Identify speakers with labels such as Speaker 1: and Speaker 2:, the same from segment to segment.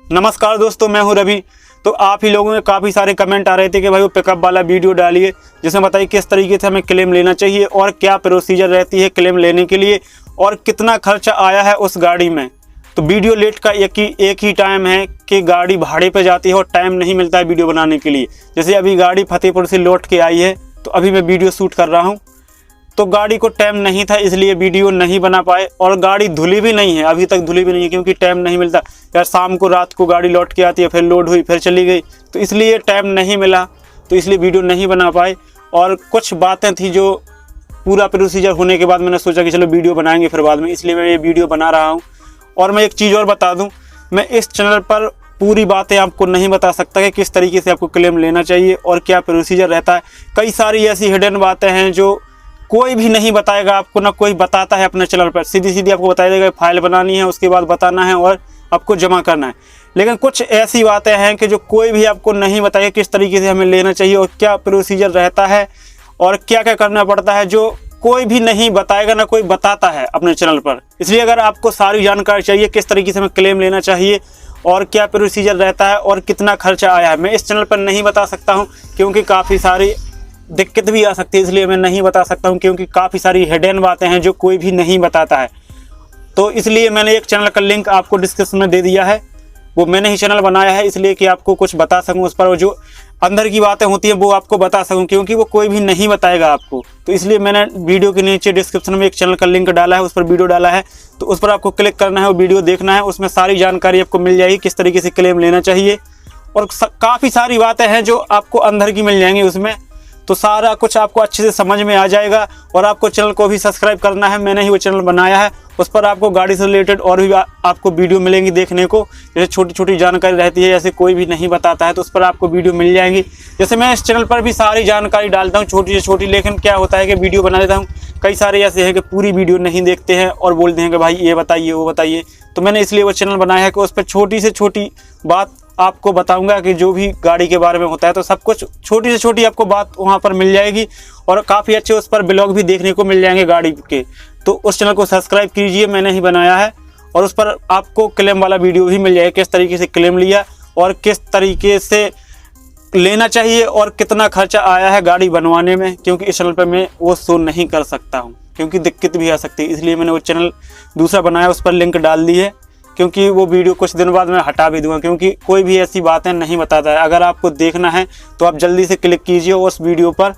Speaker 1: नमस्कार दोस्तों, मैं हूं रवि। तो आप ही लोगों के काफ़ी सारे कमेंट आ रहे थे कि भाई वो पिकअप वाला वीडियो डालिए जिसमें बताइए किस तरीके से हमें क्लेम लेना चाहिए और क्या प्रोसीजर रहती है क्लेम लेने के लिए और कितना खर्चा आया है उस गाड़ी में। तो वीडियो लेट का एक ही टाइम है कि गाड़ी भाड़े पे जाती है और टाइम नहीं मिलता है वीडियो बनाने के लिए। जैसे अभी गाड़ी फतेहपुर से लौट के आई है तो अभी मैं वीडियो शूट कर रहा हूँ, तो गाड़ी को टाइम नहीं था इसलिए वीडियो नहीं बना पाए। और गाड़ी धुली भी नहीं है, अभी तक धुली भी नहीं है क्योंकि टाइम नहीं मिलता यार। शाम को रात को गाड़ी लौट के आती है, फिर लोड हुई फिर चली गई, तो इसलिए टाइम नहीं मिला, तो इसलिए वीडियो नहीं बना पाए। और कुछ बातें थी जो पूरा प्रोसीजर होने के बाद मैंने सोचा कि चलो वीडियो बनाएंगे फिर बाद में, इसलिए मैं ये वीडियो बना रहा हूँ। और मैं एक चीज़ और बता दूँ, मैं इस चैनल पर पूरी बातें आपको नहीं बता सकता कि किस तरीके से आपको क्लेम लेना चाहिए और क्या प्रोसीजर रहता है। कई सारी ऐसी हिडन बातें हैं जो कोई भी नहीं बताएगा आपको, ना कोई बताता है अपने चैनल पर। सीधी सीधी आपको बताया जाएगा फाइल बनानी है, उसके बाद बताना है और आपको जमा करना है। लेकिन कुछ ऐसी बातें हैं कि जो कोई भी आपको नहीं बताएगा किस तरीके से हमें लेना चाहिए और क्या प्रोसीजर रहता है और क्या क्या करना पड़ता है, जो कोई भी नहीं बताएगा, ना कोई बताता है अपने चैनल पर। इसलिए अगर आपको सारी जानकारी चाहिए किस तरीके से हमें क्लेम लेना चाहिए और क्या प्रोसीजर रहता है और कितना खर्चा आया है, मैं इस चैनल पर नहीं बता सकता हूँ क्योंकि काफ़ी सारी दिक्कत भी आ सकती है, इसलिए मैं नहीं बता सकता हूं क्योंकि काफ़ी सारी हिडन बातें हैं जो कोई भी नहीं बताता है। तो इसलिए मैंने एक चैनल का लिंक आपको डिस्क्रिप्शन में दे दिया है, वो मैंने ही चैनल बनाया है इसलिए कि आपको कुछ बता सकूं उस पर, और जो अंदर की बातें होती हैं वो आपको बता सकूं क्योंकि वो कोई भी नहीं बताएगा आपको। तो इसलिए मैंने वीडियो के नीचे डिस्क्रिप्शन में एक चैनल का लिंक डाला है, उस पर वीडियो डाला है, तो उस पर आपको क्लिक करना है और वीडियो देखना है। उसमें सारी जानकारी आपको मिल जाएगी किस तरीके से क्लेम लेना चाहिए और काफ़ी सारी बातें हैं जो आपको अंदर की मिल जाएंगी उसमें। तो सारा कुछ आपको अच्छे से समझ में आ जाएगा। और आपको चैनल को भी सब्सक्राइब करना है, मैंने ही वो चैनल बनाया है, उस पर आपको गाड़ी से रिलेटेड और भी आपको वीडियो मिलेंगी देखने को। जैसे छोटी छोटी जानकारी रहती है, जैसे कोई भी नहीं बताता है, तो उस पर आपको वीडियो मिल जाएंगी। जैसे मैं इस चैनल पर भी सारी जानकारी डालता हूँ छोटी से छोटी, लेकिन क्या होता है कि वीडियो बना देता हूँ, कई सारे ऐसे हैं कि पूरी वीडियो नहीं देखते हैं और बोलते हैं कि भाई ये बताइए वो बताइए। तो मैंने इसलिए वो चैनल बनाया है कि उस पर छोटी से छोटी बात आपको बताऊंगा कि जो भी गाड़ी के बारे में होता है, तो सब कुछ छोटी से छोटी आपको बात वहां पर मिल जाएगी। और काफ़ी अच्छे उस पर ब्लॉग भी देखने को मिल जाएंगे गाड़ी के। तो उस चैनल को सब्सक्राइब कीजिए, मैंने ही बनाया है। और उस पर आपको क्लेम वाला वीडियो भी मिल जाएगा, किस तरीके से क्लेम लिया और किस तरीके से लेना चाहिए और कितना खर्चा आया है गाड़ी बनवाने में। क्योंकि इस चैनल पर मैं वो शो नहीं कर सकता हूँ क्योंकि दिक्कत भी आ सकती है, इसलिए मैंने वो चैनल दूसरा बनाया, उस पर लिंक डाल दी है। क्योंकि वो वीडियो कुछ दिन बाद मैं हटा भी दूंगा क्योंकि कोई भी ऐसी बातें नहीं बताता है। अगर आपको देखना है तो आप जल्दी से क्लिक कीजिए उस वीडियो पर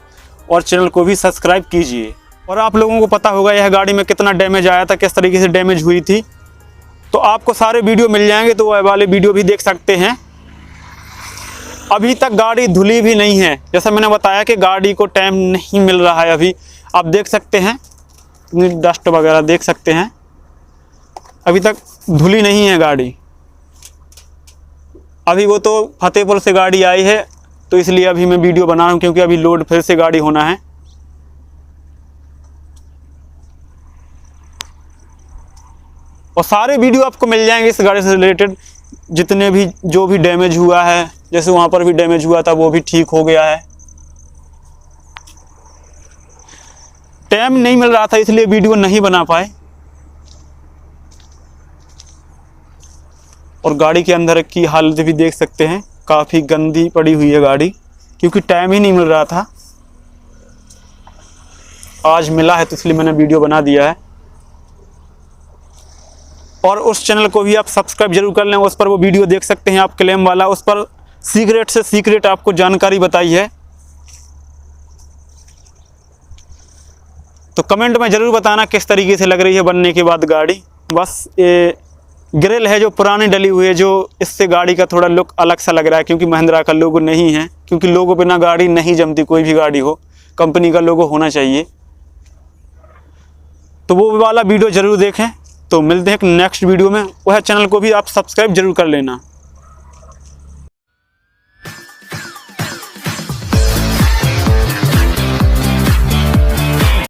Speaker 1: और चैनल को भी सब्सक्राइब कीजिए। और आप लोगों को पता होगा यह गाड़ी में कितना डैमेज आया था, किस तरीके से डैमेज हुई थी, तो आपको सारे वीडियो मिल जाएंगे, तो वह वाले वीडियो भी देख सकते हैं। अभी तक गाड़ी धुली भी नहीं है, जैसा मैंने बताया कि गाड़ी को टाइम नहीं मिल रहा है। अभी आप देख सकते हैं डस्ट वगैरह देख सकते हैं, अभी तक धुली नहीं है गाड़ी। अभी वो तो फतेहपुर से गाड़ी आई है, तो इसलिए अभी मैं वीडियो बना रहा हूँ क्योंकि अभी लोड फिर से गाड़ी होना है। और सारे वीडियो आपको मिल जाएंगे इस गाड़ी से रिलेटेड, जितने भी जो भी डैमेज हुआ है। जैसे वहाँ पर भी डैमेज हुआ था, वो भी ठीक हो गया है। टाइम नहीं मिल रहा था इसलिए वीडियो नहीं बना पाए। और गाड़ी के अंदर की हालत भी देख सकते हैं, काफ़ी गंदी पड़ी हुई है गाड़ी क्योंकि टाइम ही नहीं मिल रहा था। आज मिला है तो इसलिए मैंने वीडियो बना दिया है। और उस चैनल को भी आप सब्सक्राइब जरूर कर लें, उस पर वो वीडियो देख सकते हैं आप क्लेम वाला। उस पर सीक्रेट से सीक्रेट आपको जानकारी बताई है। तो कमेंट में ज़रूर बताना किस तरीके से लग रही है बनने के बाद गाड़ी। बस ये ग्रिल है जो पुरानी डली हुई है, जो इससे गाड़ी का थोड़ा लुक अलग सा लग रहा है क्योंकि महिंद्रा का लोगो नहीं है, क्योंकि लोगो बिना गाड़ी नहीं जमती। कोई भी गाड़ी हो कंपनी का लोगो होना चाहिए। तो वो वाला वीडियो ज़रूर देखें। तो मिलते हैं एक नेक्स्ट वीडियो में, वह चैनल को भी आप सब्सक्राइब जरूर कर लेना।